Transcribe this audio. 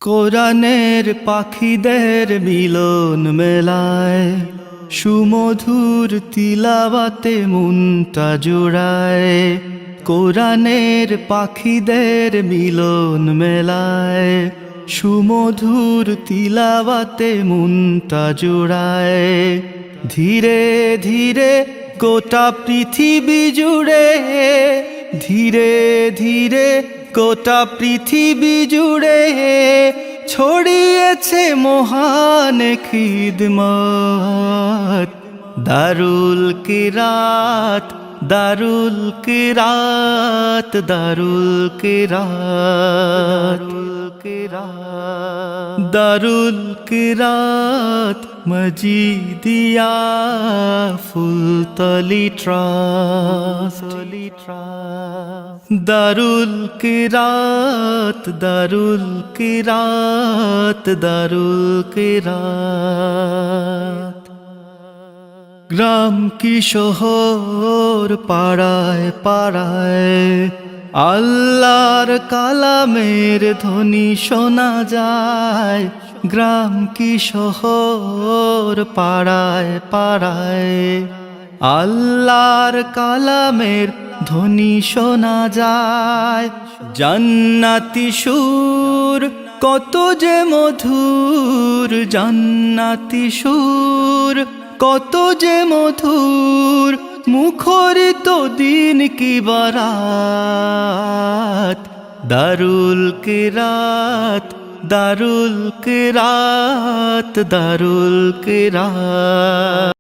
কোরআনের পাখিদের মিলন মেলায় সুমধুর তিলাওয়াতে মনটা জোড়ায়। কোরআনের পাখিদের মিলন মেলায় সুমধুর তিলাওয়াতে মনটা জোড়ায়। ধীরে ধীরে গোটা পৃথিবী জুড়ে, ধীরে ধীরে গোটা পৃথিবী জুড়ে ছড়িয়েছে মহান খিদমত। দারুল কিরাত, দারুল কিরাত, দারুল কিরাত, দারুল কিরাত মজিদিয়া ফুলতলি ট্রাস্ট। দারুল কিরাত, দারুল কিরাত, দারুল কিরাত। গ্রাম কি শহর, পাড়ায় পাড়ায় আল্লাহর কালামের ধ্বনি শোনা যায়। গ্রাম কি শহর, পাড়ায় পাড়ায় আল্লাহর কালামের ধ্বনি শোনা যায়। জান্নাতি সুর কত যে মধুর, জান্নাতি সুর কত যে মধুর, মুখরিত দিন কি বারাত। দারুল কিরাত, দারুল কিরাত, দারুল কিরাত।